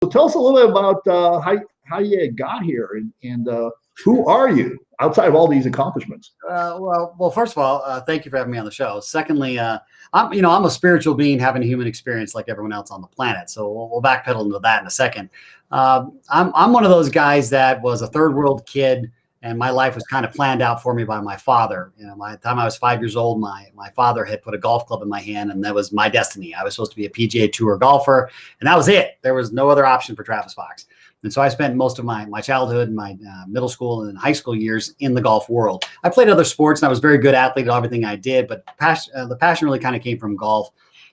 So tell us a little bit about how you got here and who are you outside of all these accomplishments? Well, first of all, thank you for having me on the show. Secondly, I'm a spiritual being having a human experience like everyone else on the planet. So we'll backpedal into that in a second. I'm one of those guys that was a third world kid, and my life was kind of planned out for me by my father. By the time I was 5 years old, my father had put a golf club in my hand, and that was my destiny. I was supposed to be a PGA Tour golfer, and that was it. There was no other option for Travis Fox. And so I spent most of my childhood and my middle school and high school years in the golf world. I played other sports, and I was a very good athlete at everything I did, but the passion really kind of came from golf.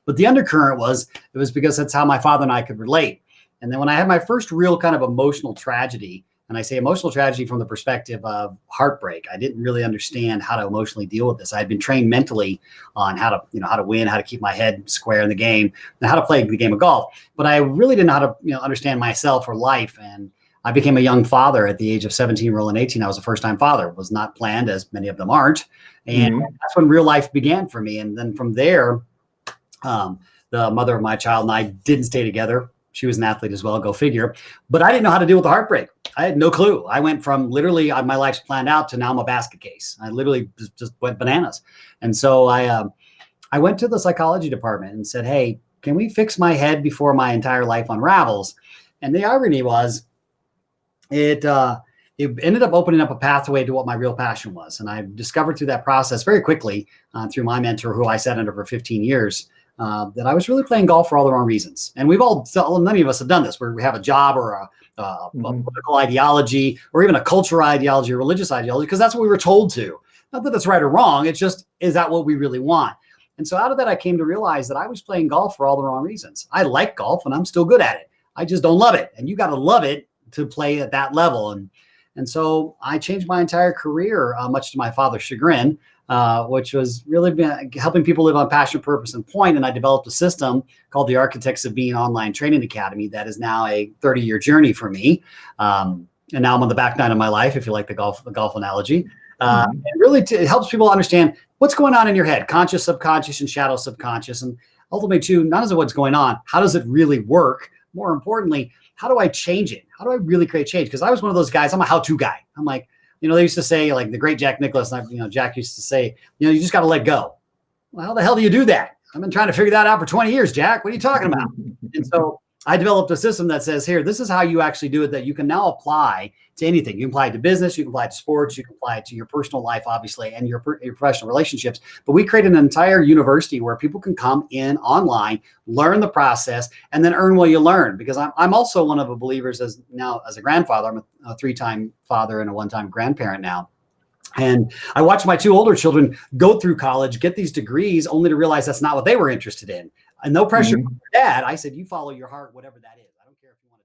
But the undercurrent was because that's how my father and I could relate. And then when I had my first real kind of emotional tragedy, and I say emotional tragedy from the perspective of heartbreak, I didn't really understand how to emotionally deal with this. I had been trained mentally on how to win, how to keep my head square in the game, and how to play the game of golf. But I really didn't know how to understand myself or life. And I became a young father at the age of 17, rolling 18. I was a first-time father. It was not planned, as many of them aren't. And that's when real life began for me. And then from there, the mother of my child and I didn't stay together. She was an athlete as well, go figure. But I didn't know how to deal with the heartbreak. I had no clue. I went from literally my life's planned out to now I'm a basket case. I literally just went bananas. And so I went to the psychology department and said, hey, can we fix my head before my entire life unravels? And the irony was it ended up opening up a pathway to what my real passion was. And I discovered through that process very quickly through my mentor, who I sat under for 15 years, that I was really playing golf for all the wrong reasons. And many of us have done this, where we have a job or a political ideology or even a cultural ideology or religious ideology, because that's what we were told to. Not that it's right or wrong. It's just, is that what we really want? And so out of that, I came to realize that I was playing golf for all the wrong reasons. I like golf and I'm still good at it. I just don't love it. And you got to love it to play at that level. And so I changed my entire career, much to my father's chagrin, which was really helping people live on passion, purpose, and point. And I developed a system called the Architects of Being Online Training Academy that is now a 30-year journey for me. And now I'm on the back nine of my life, if you like the golf analogy. And really it helps people understand what's going on in your head, conscious, subconscious, and shadow subconscious. And ultimately, too, not as what's going on, how does it really work? More importantly, how do I change it? How do I really create change? Because I was one of those guys, I'm a how-to guy. I'm like, they used to say, like the great Jack Nicklaus, Jack used to say, you just got to let go. Well, how the hell do you do that? I've been trying to figure that out for 20 years, Jack. What are you talking about? And so I developed a system that says, here, this is how you actually do it, that you can now apply to anything. You can apply it to business, you can apply it to sports, you can apply it to your personal life, obviously, and your professional relationships. But we created an entire university where people can come in online, learn the process, and then earn what you learn. Because I'm also one of the believers as a grandfather. I'm a 3-time father and a 1-time grandparent now. And I watched my 2 older children go through college, get these degrees, only to realize that's not what they were interested in. And no pressure from their dad. I said, you follow your heart, whatever that is.